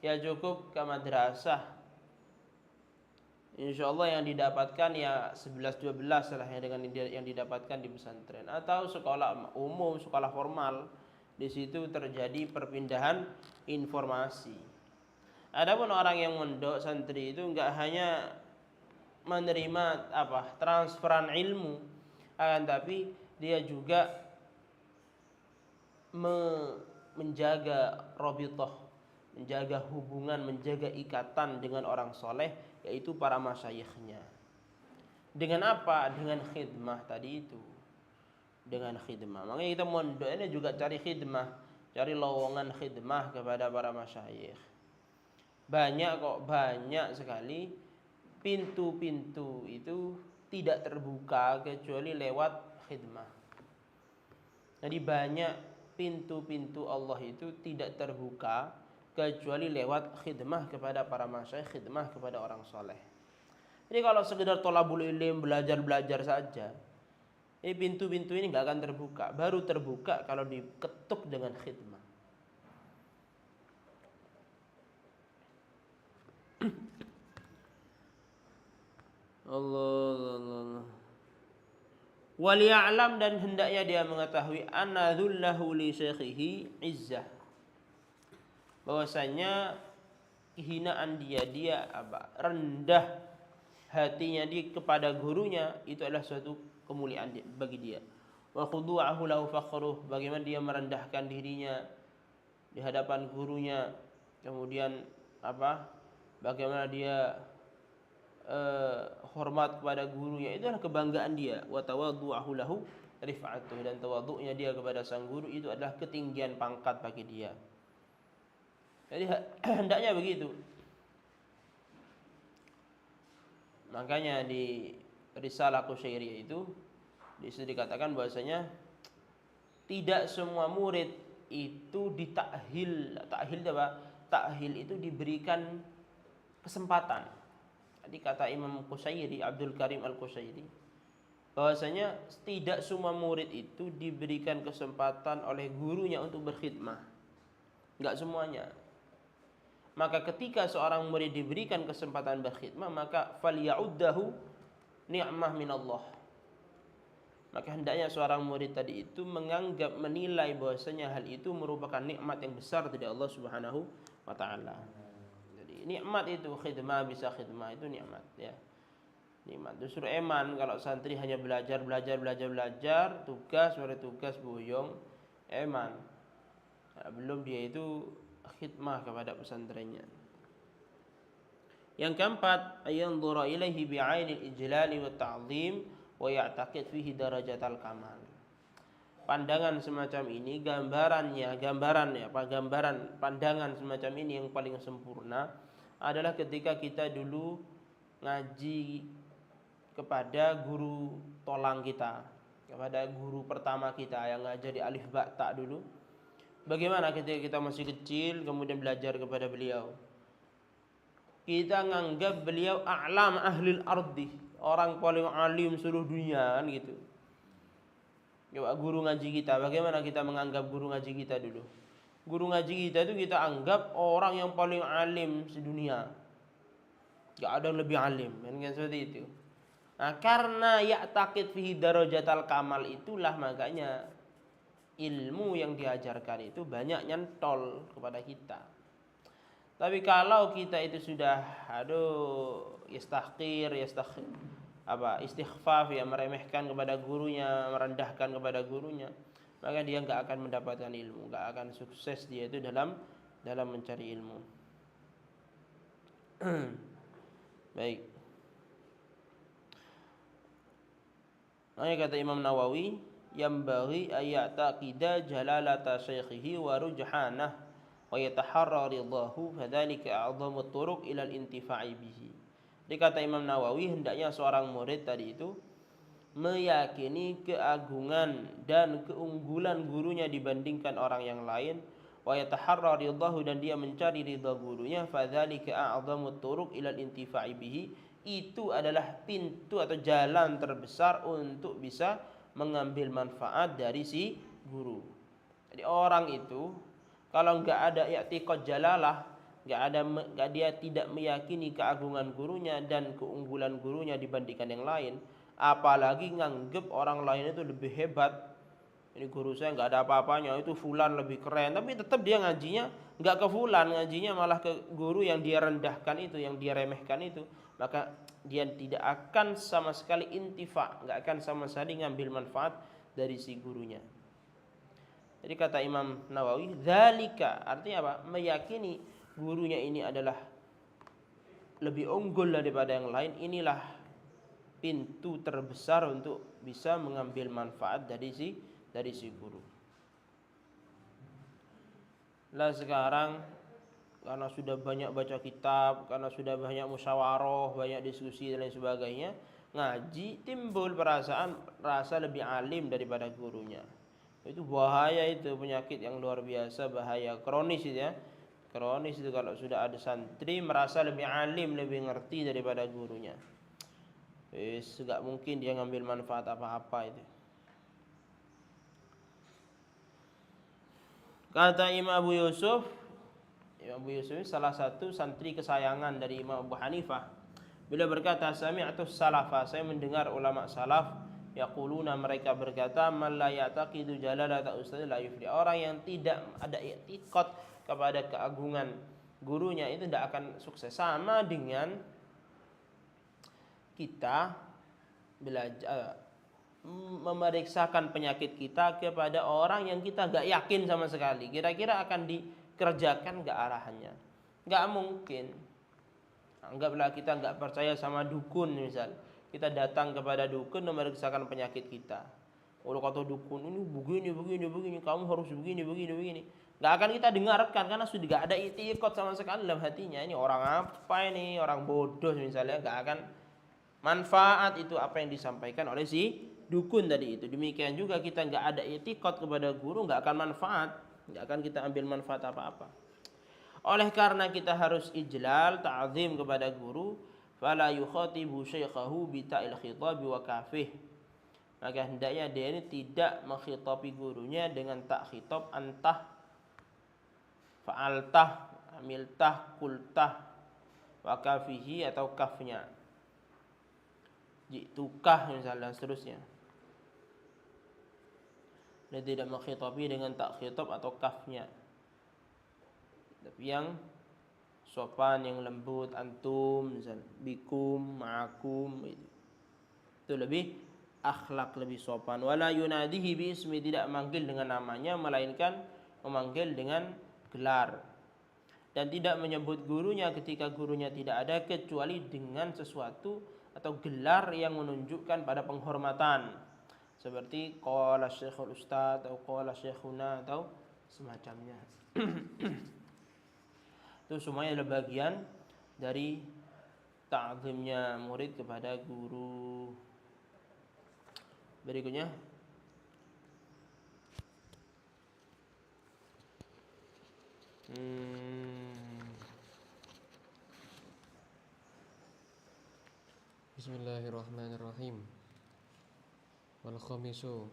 ya cukup ke madrasah. Insya Allah yang didapatkan ya 11-12 lah yang didapatkan di pesantren, atau sekolah umum, sekolah formal. Di situ terjadi perpindahan informasi. Adapun orang yang mondok santri itu enggak hanya menerima transferan ilmu, akan tapi dia juga menjaga rabithah, menjaga hubungan, menjaga ikatan dengan orang soleh, yaitu para masyayikhnya. Dengan apa? Dengan khidmah tadi itu. Dengan khidmah. Makanya kita mondok ini juga cari khidmah, cari lowongan khidmah kepada para masyayikh. Banyak sekali pintu-pintu itu tidak terbuka kecuali lewat khidmah. Jadi banyak pintu-pintu Allah itu tidak terbuka kecuali lewat khidmah kepada para masyayikh, khidmah kepada orang soleh. Jadi kalau sekedar thalabul ilm, belajar saja, ini pintu-pintu ini nggak akan terbuka. Baru terbuka kalau diketuk dengan khidmah. Allah. Waliya'lam, dan hendaknya dia mengetahui anna dhullahu li syekhihi izzah, bahwasanya kehinaan dia rendah hatinya dia kepada gurunya itu adalah suatu kemuliaan bagi dia. Wa khudu'ahu lahu fakhruh, bagaimana dia merendahkan dirinya di hadapan gurunya, kemudian bagaimana dia hormat kepada gurunya, itu adalah kebanggaan dia. Wa tawaddu'ahu lahu rif'atuh, dan tawadhu'nya dia kepada sang guru itu adalah ketinggian pangkat bagi dia. Jadi hendaknya begitu. Makanya di Risalah Qusyairiyah itu dikatakan bahwasanya tidak semua murid itu ditakhil. Takhil itu apa? Takhil itu diberikan kesempatan. Tadi kata Imam Qushairi, Abdul Karim Al-Qushairi, bahwasanya tidak semua murid itu diberikan kesempatan oleh gurunya untuk berkhidmah. Enggak semuanya. Maka ketika seorang murid diberikan kesempatan berkhidmah, maka falya'uddahu ni'mah minallah. Maka hendaknya seorang murid tadi itu menganggap, menilai bahwasanya hal itu merupakan nikmat yang besar dari Allah Subhanahu wa taala. Jadi nikmat itu khidmah, bisa khidmah itu nikmat ya. Nikmat. Justru eman kalau santri hanya belajar, tugas pada tugas boyong, eman. Nah, belum dia itu khidmah kepada pesantrennya. Yang keempat, ayanzura ilaihi bi'ainil ijlali wa ta'zim wa ya'taqid fihi darajatal kamal. Pandangan semacam ini, gambaran pandangan semacam ini yang paling sempurna adalah ketika kita dulu ngaji kepada guru tolang kita, kepada guru pertama kita yang ngajari alif ba ta dulu. Bagaimana ketika kita masih kecil kemudian belajar kepada beliau? Kita nganggap beliau a'lam ahlil ardi, orang paling alim seluruh dunia kan gitu. Coba guru ngaji kita, bagaimana kita menganggap guru ngaji kita dulu? Guru ngaji kita itu kita anggap orang yang paling alim sedunia. Gak ada yang lebih alim, kan seperti itu. Nah, karena ya'taqid fihi darajatal kamal itulah makanya ilmu yang diajarkan itu banyak nyantol kepada kita. Tapi kalau kita itu sudah istighfaf ya, meremehkan kepada gurunya, merendahkan kepada gurunya, maka dia enggak akan mendapatkan ilmu, enggak akan sukses dia itu dalam mencari ilmu. Baik. Kata Imam Nawawi, yambaghi ayyataqida jalalata syaikhihi wa rujhanah wa yataharra ridahu fadzalika a'dhamu turuq ila al-intifa'i bihi. Jadi kata Imam Nawawi, hendaknya seorang murid tadi itu meyakini keagungan dan keunggulan gurunya dibandingkan orang yang lain, wa yataharra ridahu, dan dia mencari ridha gurunya, fadzalika a'dhamu turuq ila al-intifa'i bihi. Itu adalah pintu atau jalan terbesar untuk bisa mengambil manfaat dari si guru. Jadi orang itu kalau enggak ada i'tiqad jalalah, dia tidak meyakini keagungan gurunya dan keunggulan gurunya dibandingkan yang lain, apalagi nganggep orang lain itu lebih hebat. Ini guru saya enggak ada apa-apanya, itu fulan lebih keren, tapi tetap dia ngajinya enggak ke fulan, ngajinya malah ke guru yang dia rendahkan itu, yang dia remehkan itu, maka dia tidak akan sama sekali intifa, enggak akan sama sekali ngambil manfaat dari si gurunya. Jadi kata Imam Nawawi, dzalika artinya apa? Meyakini gurunya ini adalah lebih unggul daripada yang lain, inilah pintu terbesar untuk bisa mengambil manfaat dari si guru. Lah sekarang karena sudah banyak baca kitab, karena sudah banyak musyawarah, banyak diskusi dan lain sebagainya, ngaji timbul rasa lebih alim daripada gurunya. Itu bahaya, itu penyakit yang luar biasa, bahaya kronis itu ya. Kronis itu kalau sudah ada santri merasa lebih alim, lebih ngerti daripada gurunya. Enggak mungkin dia ngambil manfaat apa-apa itu. Kata Imam Abu Yusuf salah satu santri kesayangan dari Imam Abu Hanifah. Beliau berkata, sami'tu salafa, saya mendengar ulama salaf yaquluna, mereka berkata, man la ya'taqidu jalalata ustadz la yuflih. Orang yang tidak ada i'tiqad kepada keagungan gurunya itu tidak akan sukses. Sama dengan kita belajar memeriksakan penyakit kita kepada orang yang kita enggak yakin sama sekali, kira-kira akan dikerjakan enggak arahannya. Enggak mungkin. Anggaplah kita enggak percaya sama dukun misal. Kita datang kepada dukun memeriksakan penyakit kita. Kalau kata dukun ini begini, kamu harus begini. Enggak akan kita dengarkan karena sudah enggak ada i'tiqad sama sekali dalam hatinya. Ini orang apa ini? Orang bodoh misalnya, enggak akan manfaat itu apa yang disampaikan oleh si dukun tadi itu. Demikian juga kita enggak ada i'tiqad kepada guru, enggak akan manfaat. Tidak akan kita ambil manfaat apa-apa. Oleh karena kita harus ijlal, ta'zim kepada guru, fala yukhatibu syaikhahu bi ta'il khitab wa kafih. Maka hendaknya dia ini tidak menghitabi gurunya dengan tak khitab antah, fa'altah, amiltah, kultah, wa kafihi atau kafnya. Jitukah misalnya dan seterusnya. Dia tidak menghitabi dengan tak khitab atau kafnya. Tapi yang sopan, yang lembut, antum, misal bikum, ma'akum, itu lebih akhlak, lebih sopan. Wala yunadihi bi ismi, tidak memanggil dengan namanya, melainkan memanggil dengan gelar. Dan tidak menyebut gurunya ketika gurunya tidak ada, kecuali dengan sesuatu atau gelar yang menunjukkan pada penghormatan, seperti qala syekhul ustaz atau qala syekhuna atau semacamnya. Itu semuanya adalah bagian dari ta'zimnya murid kepada guru. Berikutnya, Bismillahirrahmanirrahim. Wal khamisu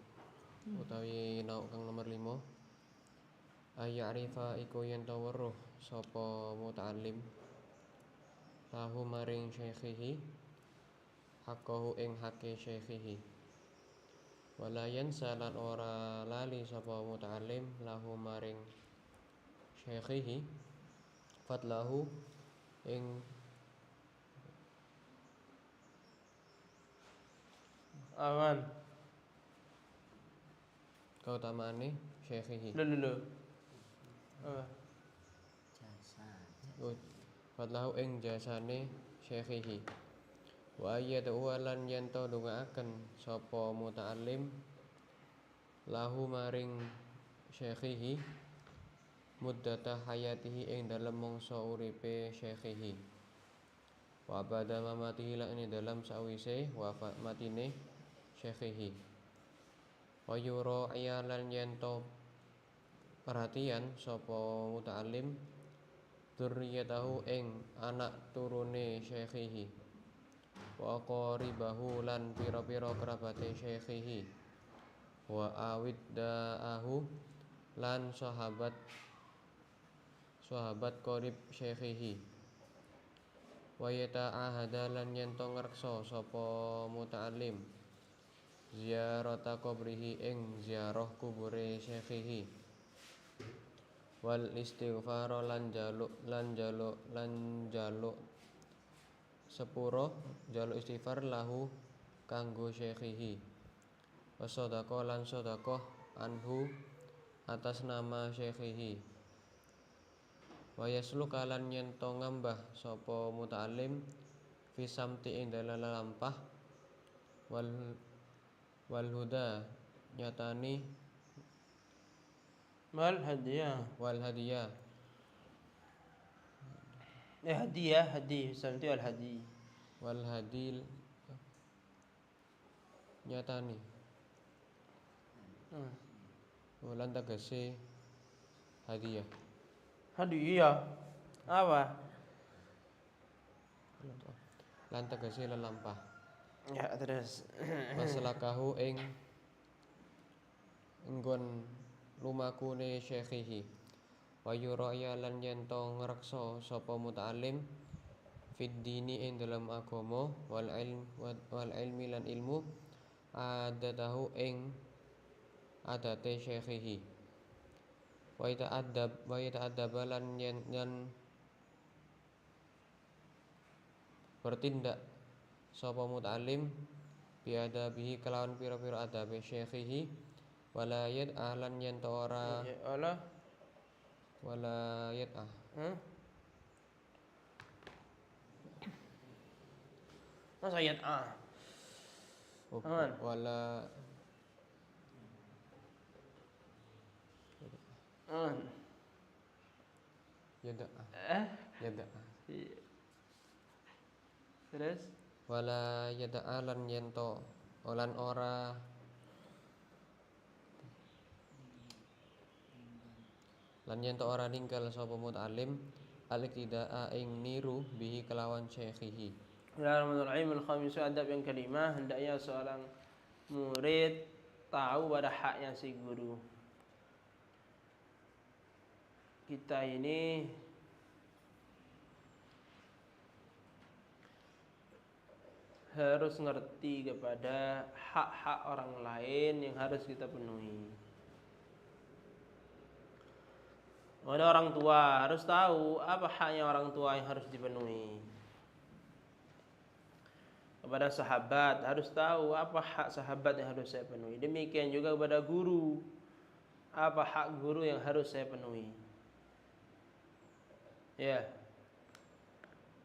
utawi nauk kang nomor 5, ayarifa iku yen taweruh sapa muta'allim lahu maring syekhihi haqqahu ing haqqe syekhihi, wala yansa lan ora lali sapa muta'allim lahu maring syekhihi fadlahu ing aman. kautamaane syekhihi. Lho. Apa? Fadlahu ing jasane syekhihi. Wa ayyadu lan yanto dongaaken sapa muta'allim lahu maring syekhihi muddata hayatihi ing dalem mangsa uripe syekhihi. Wa ba'da mamatihi lan ing dalem sawise wafat matine syekhihi. Wa yura lan yanto perhatian sapa muta'allim dzurriyyatahu ing anak turune syekhihi, wa qaribahu lan pira-pira kerabate syekhihi, wa awiddaahu lan sahabat qarib syekhihi, wa yata'ahada lan yento ngreksa sapa muta'allim ziyarata qabrihi ing ziarah kubure syekhihi, wal istighfar lan jaluk sepuro jaluk istighfar lahu kanggo syekhihi, wasodaqah lan sedekah anhu atas nama syekhihi, wa yasluka lan yento ngambah sapa muta'allim fi samti ing dalem lampah wal huda nyatani Mal hadiah. wal hadiyah Hadiah seperti al hadi. wal hadil nyatani lan tegese hadiah. Hadiah apa? Lan tegese lelampah. Ya, terus. Masalakahu ing nggon lumakune syekhihi, wa yuraya lan yento ngreksa sapa muta'allim fid dini ing dalam agama wal ilmi lan ilmu adatahu ing adate syekhihi, wa yata'addab lan yen bertindak sapa muta'allim biadabihi kelawan pira-pira adabe syekhihi, wala yad'a lan yen ora wala yad'a Masa yad'a? Aman. Wala yad'a Terus wala yad'a lan yen lan ora lan yen to ora ninggal sapa muta'allim al-iktida'a ing niru bihi kelawan syekhihi. Bismillahirrahmanirrahim. Al-khamisu, adab yang kelima, hendaknya seorang murid tahu pada haknya si guru. Kita ini harus ngerti kepada hak-hak orang lain yang harus kita penuhi. Ada orang tua, harus tahu apa haknya orang tua yang harus dipenuhi. Kepada sahabat, harus tahu apa hak sahabat yang harus saya penuhi. Demikian juga kepada guru, apa hak guru yang harus saya penuhi. Ya.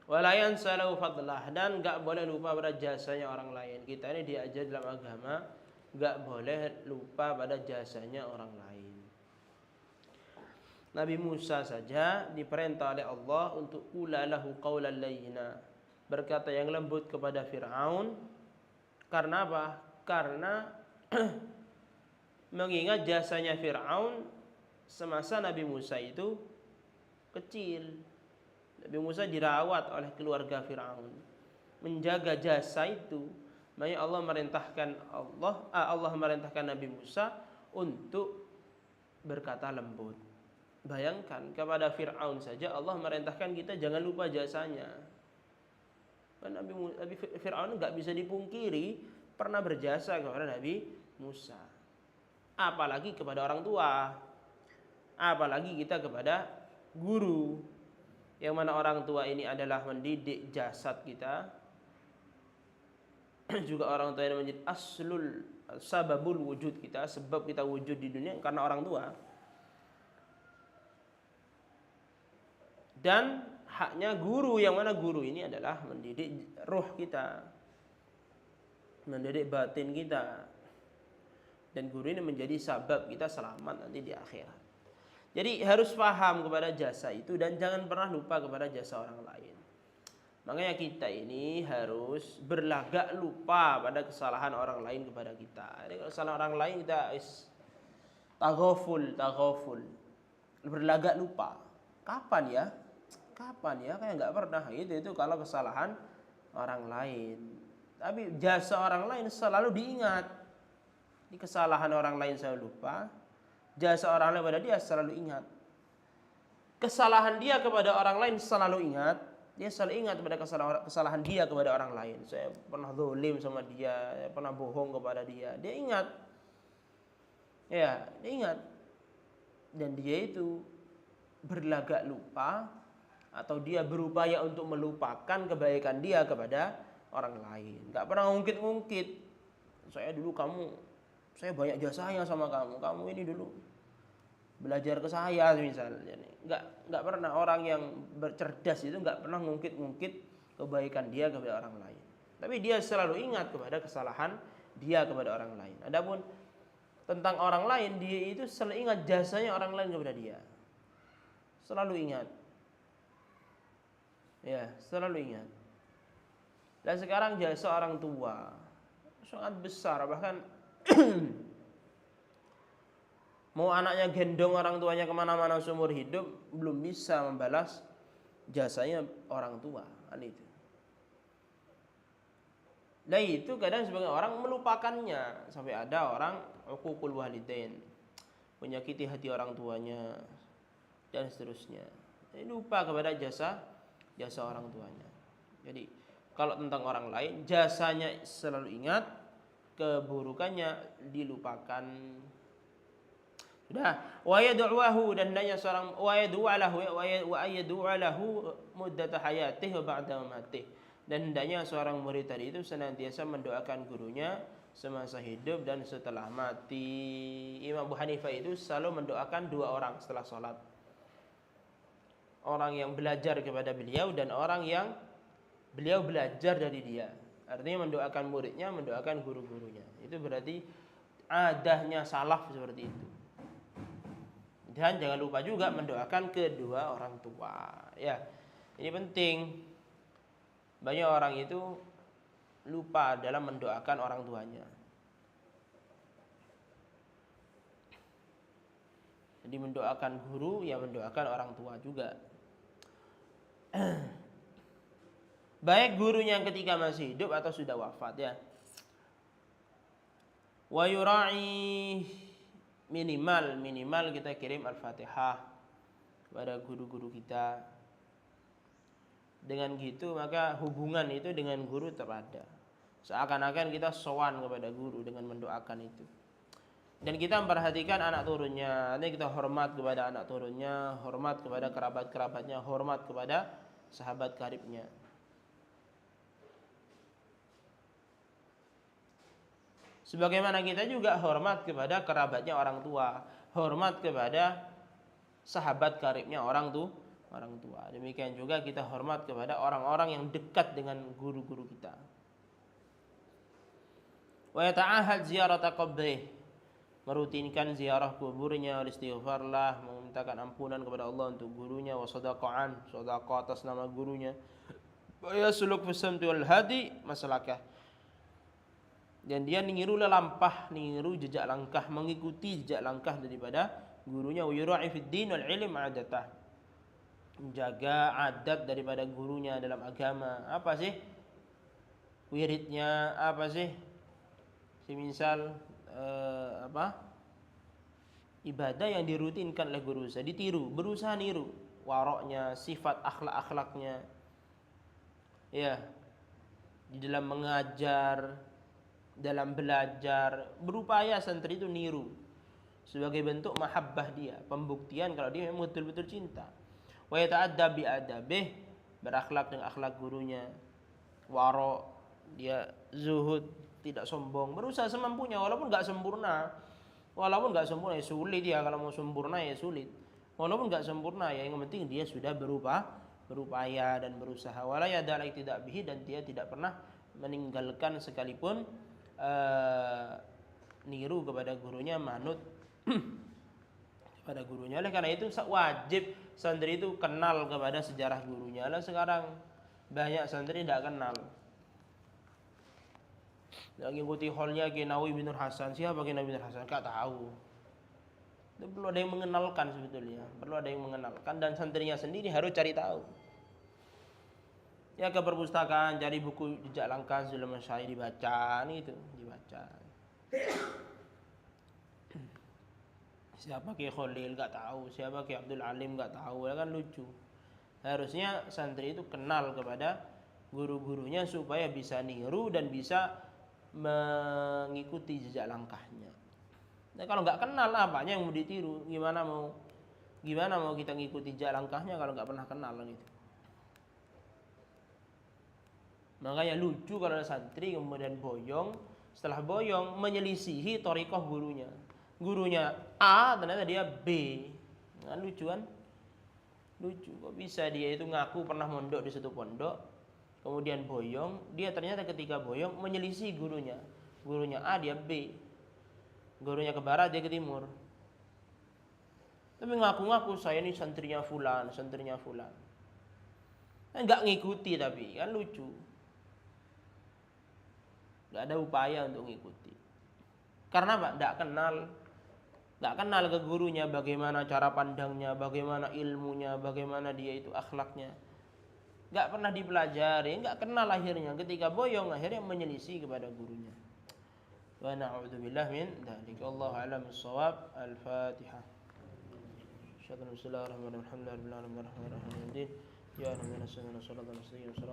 Walayan salahu fadlah, dan enggak boleh lupa pada jasanya orang lain. Kita ini diajar dalam agama enggak boleh lupa pada jasanya orang lain. Nabi Musa saja diperintah oleh Allah untuk ulalahu qaulan layyina, berkata yang lembut kepada Fir'aun. Karena apa? Karena mengingat jasanya Fir'aun semasa Nabi Musa itu kecil. Nabi Musa dirawat oleh keluarga Fir'aun, menjaga jasa itu. Makanya Allah merintahkan Nabi Musa untuk berkata lembut. Bayangkan, kepada Fir'aun saja Allah merintahkan kita jangan lupa jasanya. Nabi Fir'aun nggak bisa dipungkiri pernah berjasa kepada Nabi Musa. Apalagi kepada orang tua, apalagi kita kepada guru, yang mana orang tua ini adalah mendidik jasad kita. Juga orang tua ini menjadi sababul wujud kita, sebab kita wujud di dunia karena orang tua. Dan haknya guru, yang mana guru ini adalah mendidik ruh kita, mendidik batin kita. Dan guru ini menjadi sabab kita selamat nanti di akhirat. Jadi harus paham kepada jasa itu dan jangan pernah lupa kepada jasa orang lain. Makanya kita ini harus berlagak lupa pada kesalahan orang lain kepada kita. Jadi kalau kesalahan orang lain kita taghaful, berlagak lupa. Kapan ya? Kayak nggak pernah. Itu kalau kesalahan orang lain. Tapi jasa orang lain selalu diingat. Di kesalahan orang lain selalu lupa. Jasa orang lain pada dia selalu ingat. Kesalahan dia kepada orang lain selalu ingat. Dia selalu ingat pada kesalahan dia kepada orang lain. Saya pernah zalim sama dia, saya pernah bohong kepada dia. Dia ingat. Ya, dia ingat. Dan dia itu berlagak lupa, atau dia berupaya untuk melupakan kebaikan dia kepada orang lain. Gak pernah ngungkit-ngungkit. Saya banyak jasanya sama kamu. Kamu ini dulu belajar ke saya misalnya. Gak pernah orang yang bercerdas itu gak pernah ngungkit-ngungkit kebaikan dia kepada orang lain. Tapi dia selalu ingat kepada kesalahan dia kepada orang lain. Adapun tentang orang lain, dia itu selalu ingat jasanya orang lain kepada dia. Selalu ingat. Ya, selalu ingat. Dan sekarang jasa orang tua sangat besar, bahkan mau anaknya gendong orang tuanya kemana-mana seumur hidup belum bisa membalas jasanya orang tua. Kan itu. Nah itu kadang sebagian orang melupakannya, sampai ada orang uququl walidain, menyakiti hati orang tuanya dan seterusnya. Jadi lupa kepada jasa orang tuanya. Jadi kalau tentang orang lain, jasanya selalu ingat, keburukannya dilupakan. Sudah. Wa yad'uhu, dan hendaknya seorang wa yad'uhu lahu muddat hayatihi wa ba'da mamatihi. Dan hendaknya seorang murid tadi itu senantiasa mendoakan gurunya semasa hidup dan setelah mati. Imam Abu Hanifah itu selalu mendoakan dua orang setelah sholat. Orang yang belajar kepada beliau dan orang yang beliau belajar dari dia. Artinya mendoakan muridnya, mendoakan guru-gurunya. Itu berarti adahnya salaf seperti itu. Dan jangan lupa juga mendoakan kedua orang tua. Ya, ini penting. Banyak orang itu lupa dalam mendoakan orang tuanya. Jadi mendoakan guru ya mendoakan orang tua juga. Baik gurunya ketika masih hidup atau sudah wafat ya. Wa yura'i minimal kita kirim Al-Fatihah kepada guru-guru kita. Dengan gitu maka hubungan itu dengan guru tetap ada. Seakan-akan kita sowan kepada guru dengan mendoakan itu. Dan kita memperhatikan anak turunnya. Nanti kita hormat kepada anak turunnya, hormat kepada kerabat-kerabatnya, hormat kepada sahabat karibnya. Sebagaimana kita juga hormat kepada kerabatnya orang tua, hormat kepada sahabat karibnya orang tua. Demikian juga kita hormat kepada orang-orang yang dekat dengan guru-guru kita. Wa yata'ahad ziyarata qabrih, merutinkan ziarah kuburnya, istighfarlah, memintakan ampunan kepada Allah untuk gurunya, wa sadaqan, sedekah atas nama gurunya. Wa yasluk fi samti wal hadi masalakah. Dan dia niru lelampah, niru jejak langkah, mengikuti jejak langkah daripada gurunya. Wa yura'i fid din wal ilm adatah, menjaga adat daripada gurunya dalam agama. Apa sih wiridnya, apa sih semisal ibadah yang dirutinkan oleh guru saya, ditiru, berusaha niru waroknya, sifat akhlak-akhlaknya ya, di dalam mengajar, dalam belajar, berupaya santri itu niru sebagai bentuk mahabbah dia, pembuktian kalau dia memang betul-betul cinta. Wa yata'addab bi adabih, berakhlak dengan akhlak gurunya, warok, dia zuhud, tidak sombong, berusaha semampunya walaupun enggak sempurna. Walaupun enggak sempurna ya sulit ya, kalau mau sempurna ya sulit. Walaupun enggak sempurna ya yang penting dia sudah berupaya dan berusaha. Wala yadalai tidak bihi, dan dia tidak pernah meninggalkan sekalipun niru kepada gurunya, manut kepada gurunya. Oleh karena itu wajib santri itu kenal kepada sejarah gurunya. Lah sekarang banyak santri tidak kenal. Yang ngikuti holnya Kiai Nawawi bin Nur Hasan. Siapa Kiai Nawawi bin Nur Hasan? Enggak tahu. Itu perlu ada yang mengenalkan sebetulnya. Perlu ada yang mengenalkan, dan santrinya sendiri harus cari tahu. Ya ke perpustakaan cari buku jejak langkah sebelum saya dibaca, itu dibaca. Siapa Kiai Khalil enggak tahu, siapa Kiai Abdul Alim enggak tahu, ya kan lucu. Harusnya santri itu kenal kepada guru-gurunya supaya bisa niru dan bisa mengikuti jejak langkahnya. Nah, kalau nggak kenal apanya yang mau ditiru, gimana mau kita ngikuti jejak langkahnya kalau nggak pernah kenal gitu. Makanya lucu kalau ada santri kemudian boyong, setelah boyong menyelisihi thariqah gurunya. Gurunya A ternyata dia B. Kan lucu kan? Lucu, kok bisa dia itu ngaku pernah mondok di satu pondok, kemudian boyong, dia ternyata ketika boyong menyelisih gurunya. Gurunya A, dia B. Gurunya ke barat, dia ke timur. Tapi ngaku-ngaku saya ini santrinya fulan. Enggak ngikuti tapi, kan lucu. Enggak ada upaya untuk ngikuti. Karena apa? Enggak kenal ke gurunya, bagaimana cara pandangnya, bagaimana ilmunya, bagaimana dia itu akhlaknya. Enggak pernah dipelajari, enggak kenal akhirnya. Ketika boyong akhirnya menyelisih kepada gurunya. Wa na'udzubillah min dzalik. Wallahu a'lam bissawab. Al-Fatihah. Bismillahirrahmanirrahim. Alhamdulillahirabbil alamin. Ya Rabbana sallallahu alaihi wa sallam.